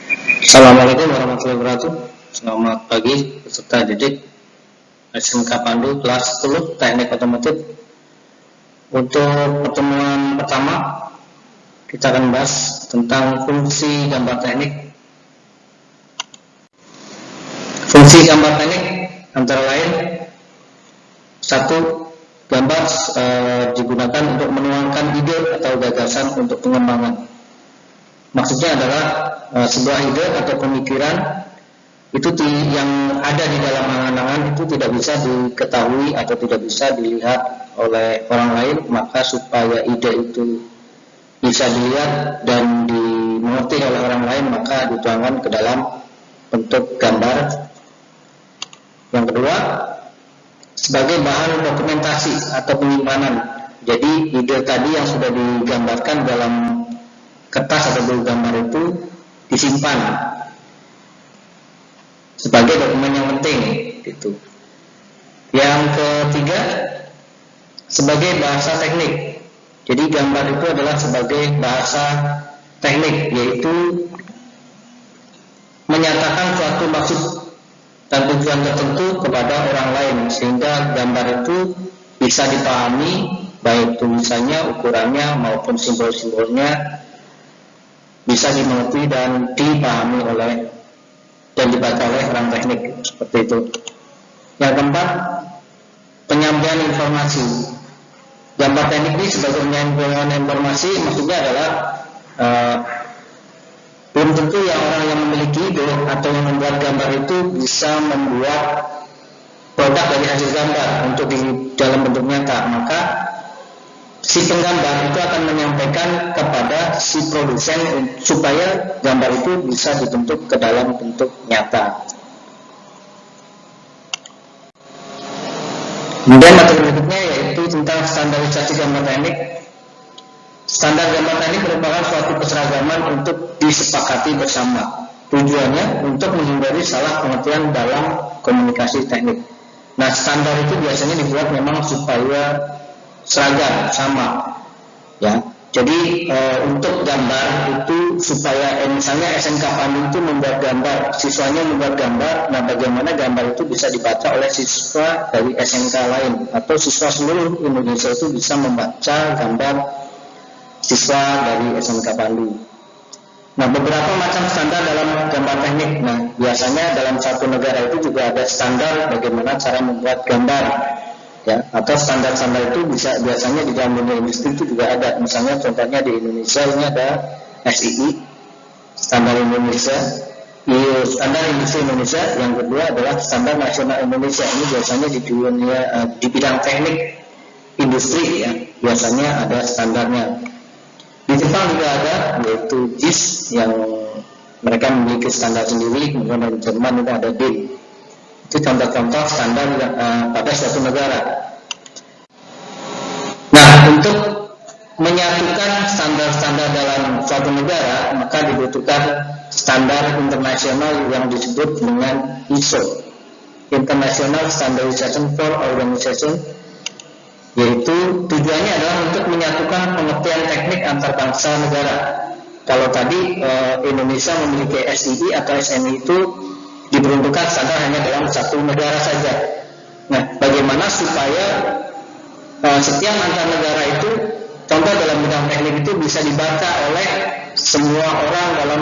Assalamualaikum warahmatullahi wabarakatuh. Selamat pagi peserta didik SMK Pandu kelas 10 Teknik Otomotif. Untuk pertemuan pertama kita akan bahas tentang fungsi gambar teknik. Fungsi gambar teknik antara lain: satu, gambar digunakan untuk menuangkan ide atau gagasan untuk pengembangan. Maksudnya adalah sebuah ide atau pemikiran itu yang ada di dalam angan-angan itu tidak bisa diketahui atau tidak bisa dilihat oleh orang lain, maka supaya ide itu bisa dilihat dan dimengerti oleh orang lain maka dituangkan ke dalam bentuk gambar. Yang kedua, sebagai bahan dokumentasi atau penyimpanan. Jadi ide tadi yang sudah digambarkan dalam kertas atau buku gambar itu disimpan sebagai dokumen yang penting gitu. Yang ketiga, sebagai bahasa teknik. Jadi gambar itu adalah sebagai bahasa teknik, yaitu menyatakan suatu maksud dan tujuan tertentu kepada orang lain sehingga gambar itu bisa dipahami, baik tulisannya, ukurannya maupun simbol-simbolnya bisa dimengerti dan dipahami oleh dan dibaca oleh orang teknik, seperti itu. Yang keempat, penyampaian informasi. Gambar teknik ini sebagai penyampaian informasi maksudnya adalah belum tentu yang orang yang memiliki ide atau yang membuat gambar itu bisa membuat produk dari hasil gambar untuk di dalam bentuk nyata, maka si penggambar itu akan menyampaikan kepada si produsen supaya gambar itu bisa dibentuk ke dalam bentuk nyata. Kemudian materi berikutnya yaitu tentang standarisasi gambar teknik. Standar gambar teknik merupakan suatu keseragaman untuk disepakati bersama. Tujuannya untuk menghindari salah pengertian dalam komunikasi teknik. Nah, standar itu biasanya dibuat memang supaya seragam, sama, ya. Jadi untuk gambar itu supaya misalnya SMK Pandu itu membuat gambar, siswanya membuat gambar, nah bagaimana gambar itu bisa dibaca oleh siswa dari SMK lain atau siswa seluruh Indonesia itu bisa membaca gambar siswa dari SMK Pandu. Nah, beberapa macam standar dalam gambar teknik. Nah, biasanya dalam satu negara itu juga ada standar bagaimana cara membuat gambar. Ya, atau standar-standar itu biasanya di dalam dunia industri itu juga ada. Misalnya contohnya di Indonesia ini ada SII, standar Indonesia, standar industri Indonesia. Yang kedua adalah standar nasional Indonesia. Ini biasanya di dunia di bidang teknik industri, ya, biasanya ada standarnya. Di Jepang juga ada, yaitu JIS yang mereka memiliki standar sendiri. Kemudian di Jerman itu ada DIN. Itu contoh-contoh standar pada suatu negara. Nah, untuk menyatukan standar-standar dalam suatu negara, maka dibutuhkan standar internasional yang disebut dengan ISO, International Standardization for Organization, yaitu tujuannya adalah untuk menyatukan pengertian teknik antar bangsa negara. Kalau tadi Indonesia memiliki SII atau SNI itu diperuntukkan standar hanya dalam satu negara saja. Nah, bagaimana supaya setiap antar negara itu, contoh dalam bidang teknik itu bisa dibaca oleh semua orang dalam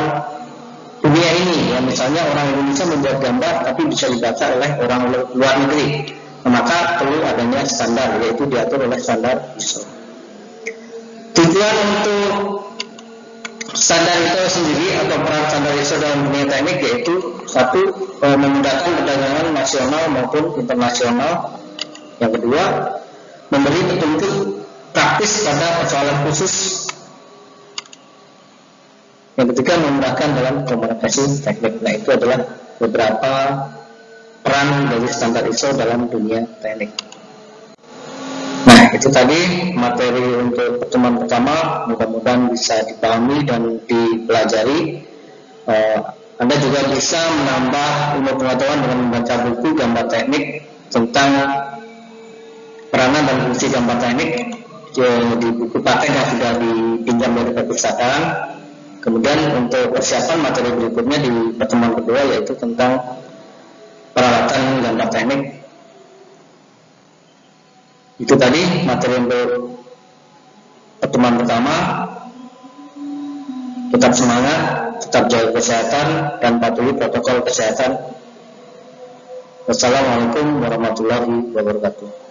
dunia ini. Ya, misalnya orang Indonesia membuat gambar, tapi bisa dibaca oleh orang luar negeri. Maka perlu adanya standar, yaitu diatur oleh standar ISO. Tujuan untuk standar itu sendiri atau peran standar ISO dalam dunia teknik yaitu satu, memudahkan perdagangan nasional maupun internasional. Yang kedua, memberi petunjuk praktis pada persoalan khusus. Yang ketiga, memudahkan dalam komunikasi teknik. Nah, itu adalah beberapa peran dari standar ISO dalam dunia teknik. Nah, itu tadi materi untuk pertemuan pertama, mudah-mudahan bisa dipahami dan dipelajari. Anda juga bisa menambah ilmu pengetahuan dengan membaca buku gambar teknik tentang peranan dan fungsi gambar teknik di buku paten yang sudah dipinjam dari perpustakaan. Kemudian untuk persiapan materi berikutnya di pertemuan kedua yaitu tentang peralatan gambar teknik. Itu tadi materi untuk pertemuan pertama. Tetap semangat, tetap jaga kesehatan, dan patuhi protokol kesehatan. Wassalamualaikum warahmatullahi wabarakatuh.